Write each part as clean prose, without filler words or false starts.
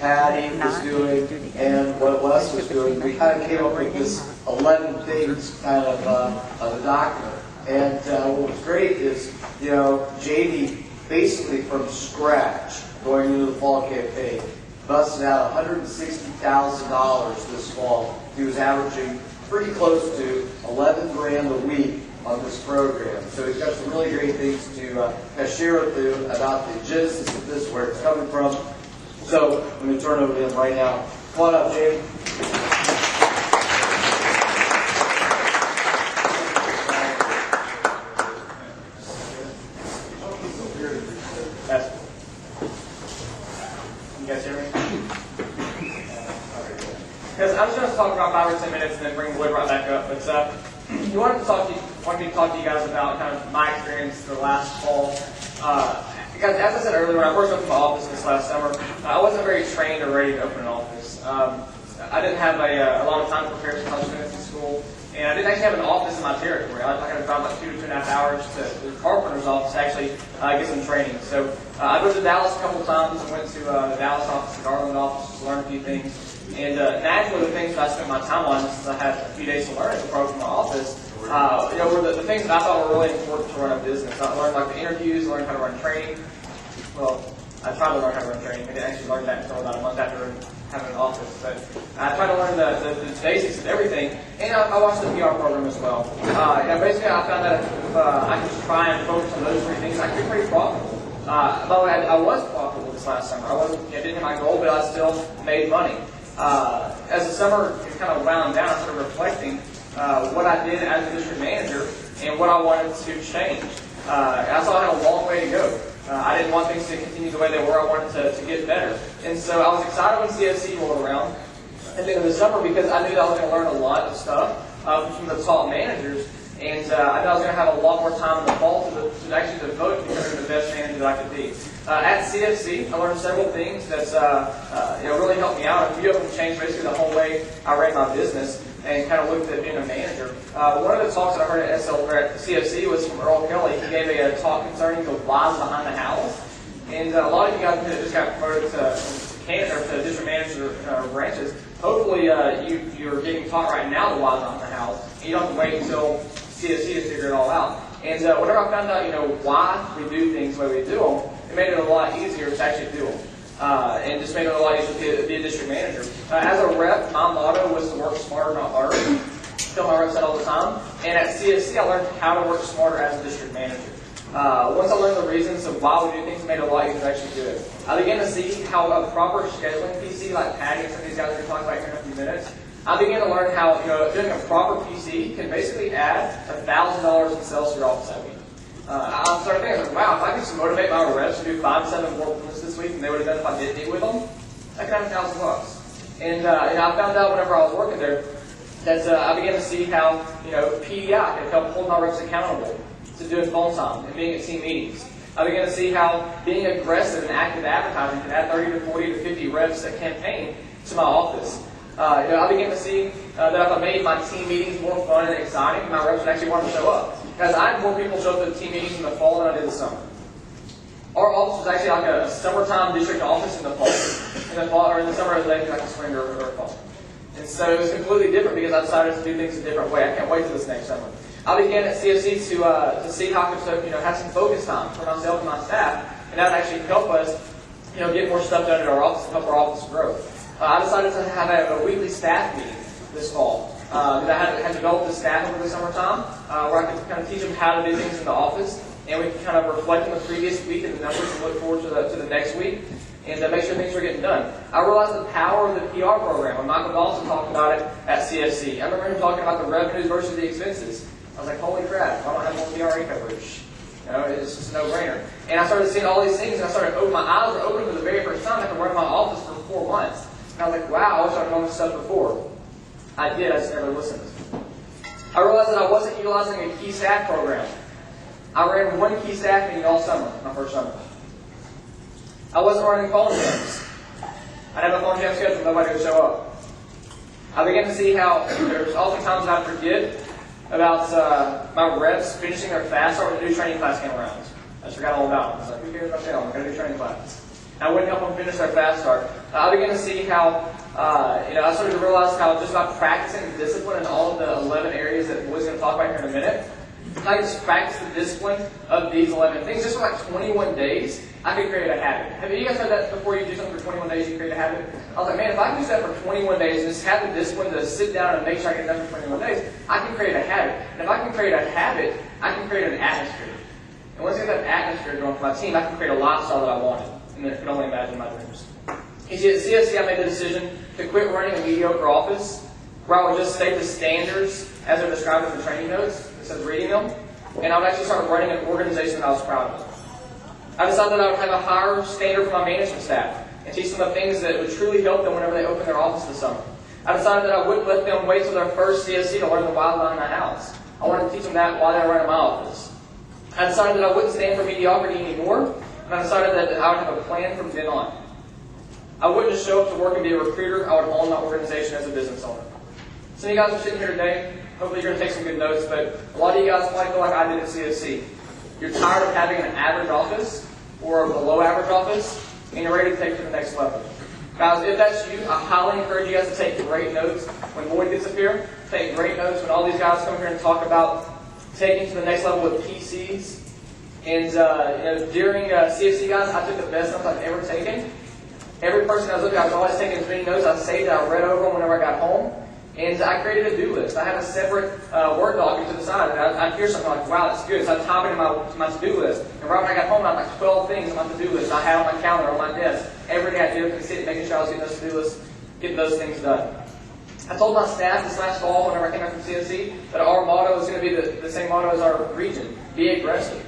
Patty was doing, and what Les was doing. We kind of came up with this 11 things kind of a document. And what was great is, JD basically from scratch going into the fall campaign busted out $160,000 this fall. He was averaging pretty close to 11 grand a week on this program. So he's got some really great things to share with you about the genesis of this, where it's coming from. So I'm going to turn it over to him right now. Come on up, Jamie. You guys hear me? Because I was going to talk about 5 or 10 minutes and then bring Wood right back up. But you wanted me to talk to you guys about kind of my experience the last fall. Because as I said earlier, when I first opened my office this last summer, I wasn't very trained or ready to open an office. I didn't have a lot of time to prepare for college students in school, and I didn't actually have an office in my territory. I had to drive about 2 to 2.5 hours to the carpenter's office to actually get some training. So I went to Dallas a couple times and went to the Dallas office, the Garland office, to learn a few things. And naturally, the things that I spent my time on, since I had a few days to learn it before I opened my office, were the things that I thought were really important to run a business. I learned like the interviews, learned how to run training. Well, I tried to learn how to run training. I didn't actually learn that until about a month after having an office. But I tried to learn the basics of everything, and I watched the PR program as well. Basically, I found that if I could try and focus on those 3 things, I could be pretty profitable. By the way, I was profitable this last summer. I didn't hit my goal, but I still made money. As the summer kind of wound down, I started reflecting what I did as a district manager and what I wanted to change. I saw I had a long way to go. I didn't want things to continue the way they were. I wanted to get better. And so I was excited when CFC rolled around at the end of the summer because I knew that I was going to learn a lot of stuff from the top managers. And I knew I was going to have a lot more time in the fall to actually devote to becoming the best manager that I could be. At CFC, I learned several things that's really helped me out. A few of them changed basically the whole way I ran my business and kind of looked at being a manager. One of the talks that I heard at CFC was from Earl Kelly. He gave a talk concerning the whys behind the hows. And a lot of you guys that just got promoted to Canada or to district manager branches, hopefully you're getting taught right now the whys behind the hows. And you don't have to wait until CFC to figure it all out. And whenever I found out, why we do things the way we do them, it made it a lot easier to actually do them. And just made it a lot easier to be a district manager. As a rep, my motto was to work smarter, not harder. Tell my reps that all the time. And at CFC, I learned how to work smarter as a district manager. Once I learned the reasons of why we do things, it made it a lot easier to actually do it. I began to see how a proper scheduling PC, like Patty and some of these guys are going to talk about here in a few minutes, I began to learn how doing a proper PC can basically add $1,000 in sales to your office that week. I started thinking, wow, if I could just motivate my reps to do 5 to 7 more appointments this week, and they would have done if I didn't meet with them, I could have $1,000. And I found out whenever I was working there that I began to see how PDI could help hold my reps accountable to doing phone time and being at team meetings. I began to see how being aggressive and active advertising could add 30 to 40 to 50 reps a campaign to my office. I began to see that if I made my team meetings more fun and exciting, my reps would actually want to show up. Because I had more people show up to team meetings in the fall than I did in the summer. Our office was actually like a summertime district office in the fall. Or in the summer it was actually like a spring or fall. And so it was completely different because I decided to do things a different way. I can't wait till this next summer. I began at CFC to see how I could have some focus time for myself and my staff, and that would actually help us get more stuff done at our office and help our office grow. I decided to have a weekly staff meeting this fall. Because I had developed the staff over the summertime where I could kind of teach them how to do things in the office, and we could kind of reflect on the previous week and the numbers and look forward to the next week and make sure things were getting done. I realized the power of the PR program when Michael Dawson talked about it at CFC. I remember him talking about the revenues versus the expenses. I was like, holy crap, I don't have more PRA coverage. It's just a no-brainer. And I started seeing all these things, and my eyes were open for the very first time after running my office for 4 months. And I was like, wow, I wish I'd known this stuff before. I did, I just never listened. I realized that I wasn't utilizing a key staff program. I ran 1 key staff meeting all summer, my first summer. I wasn't running phone jams. I'd have a phone jam schedule, nobody would show up. I began to see how there's oftentimes I forget about my reps finishing their fast start when the new training class came around. I just forgot all about it. I was like, who cares about that? I'm going to do training class. I wouldn't help them finish their fast start. I began to see how, I started to realize how just by practicing the discipline in all of the 11 areas that Boyd's going to talk about here in a minute, I just practice the discipline of these 11 things. Just for like 21 days, I could create a habit. Have you guys heard that before? You do something for 21 days, you create a habit? I was like, man, if I can do that for 21 days and just have the discipline to sit down and make sure I get done for 21 days, I can create a habit. And if I can create a habit, I can create an atmosphere. And once I get that atmosphere going for my team, I can create a lifestyle that I wanted. And I can only imagine my dreams. You see, at CSC, I made the decision to quit running a mediocre office where I would just state the standards as they're described in the training notes instead of reading them. And I would actually start running an organization that I was proud of. I decided that I would have a higher standard for my management staff and teach them the things that would truly help them whenever they open their office this summer. I decided that I wouldn't let them wait till their first CSC to learn the why behind my house. I wanted to teach them that while they were running my office. I decided that I wouldn't stand for mediocrity anymore, and I decided that I would have a plan from then on. I wouldn't just show up to work and be a recruiter, I would own my organization as a business owner. Some of you guys are sitting here today, hopefully you're going to take some good notes, but a lot of you guys might feel like I did at CSC. You're tired of having an average office or a below average office, and you're ready to take it to the next level. Guys, if that's you, I highly encourage you guys to take great notes when Boyd gets up here. Take great notes when all these guys come here and talk about taking to the next level with PCs. And during CFC, guys, I took the best notes I've ever taken. Every person I was looking at, I was always taking as many notes. I saved it, I read over them whenever I got home. And I created a do list. I had a separate Word document to the side. And I'd hear something like, wow, that's good. So I'd type it in my to-do list. And right when I got home, I had like 12 things on my to-do list. I had on my calendar, on my desk. Every day I'd get up and sit, making sure I was getting those to-do lists, getting those things done. I told my staff this last fall, whenever I came back from CSC, that our motto is going to be the same motto as our region: be aggressive.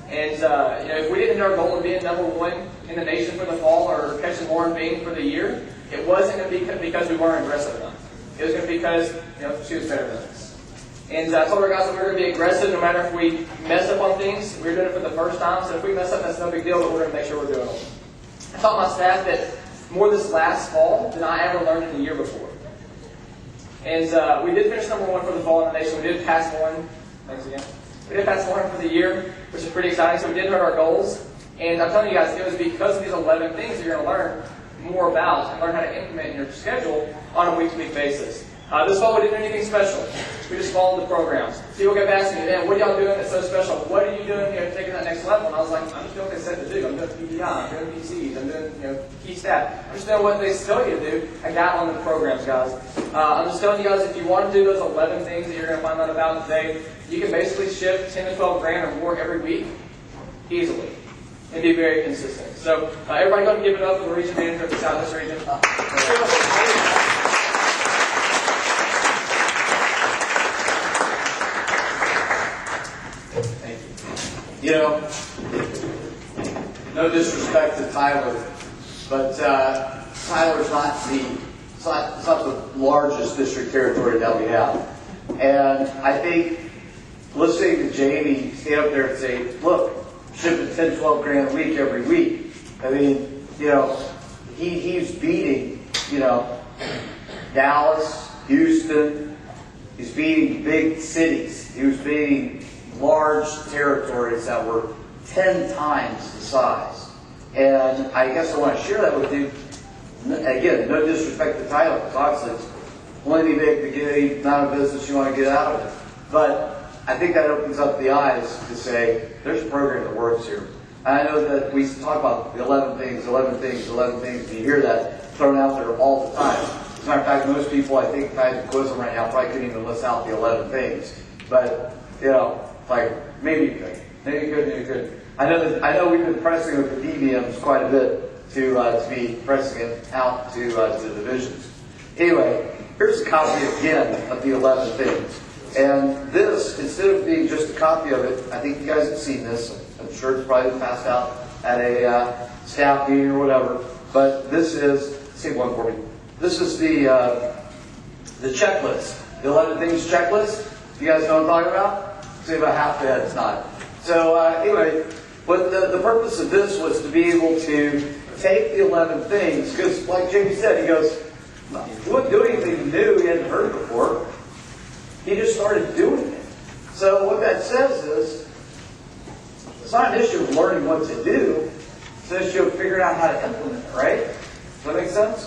And if we didn't hit our goal of being number one in the nation for the fall or catching Lauren Bing for the year, it wasn't going to be because we weren't aggressive enough. It was going to be because she was better than us. And I told our guys that we were going to be aggressive no matter if we mess up on things. We were doing it for the first time, so if we mess up, that's no big deal, but we're going to make sure we're doing it. I taught my staff that more this last fall than I ever learned in the year before. And we did finish number one for the fall in the nation. We did pass Lauren. Thanks again. We did pass Lauren for the year, which is pretty exciting. So we did hit our goals. And I'm telling you guys, it was because of these 11 things that you're going to learn more about and learn how to implement in your schedule on a week-to-week basis. This fall, we didn't do anything special. We just followed the programs. People kept asking me, man, what are y'all doing that's so special? What are you doing taking that next level? And I was like, I'm just doing what they said to do. I'm doing PPI, I'm doing PCs, I'm doing key stat. I'm just doing what they tell you to do. I got on the programs, guys. I'm just telling you guys, if you want to do those 11 things that you're going to find out about today, you can basically shift 10 to 12 grand or more every week easily and be very consistent. So everybody go and give it up for the region manager of the Southwest region. You know, no disrespect to Tyler, but Tyler's not the largest district territory that we have. And I think listening to Jamie stand up there and say, look, shipping 10, 12 grand a week every week. I mean, he's beating, Dallas, Houston. He's beating big cities. He was beating large territories that were 10 times the size. And I guess I want to share that with you. Again, no disrespect to Tyler, because obviously it's plenty big to get any amount of business you want to get out of it. But I think that opens up the eyes to say, there's a program that works here. And I know that we talk about the 11 things, 11 things, 11 things, and you hear that thrown out there all the time. As a matter of fact, most people, I think, if I had to quiz them right now, probably couldn't even list out the 11 things. But, like, maybe you could. Maybe you could, maybe you could. I know we've been pressing with the DBMs quite a bit to be pressing it out to the divisions. Anyway, here's a copy again of the 11 things. And this, instead of being just a copy of it, I think you guys have seen this. I'm sure it's probably been passed out at a staff meeting or whatever. But this is, say one for me. This is the checklist. The 11 things checklist. You guys know what I'm talking about? Say about half the head's not. So anyway, but the purpose of this was to be able to take the 11 things, because like Jamie said, he goes, he wouldn't do anything new he hadn't heard before. He just started doing it. So what that says is, it's not an issue of learning what to do, it's an issue of figuring out how to implement it, right? Does that make sense?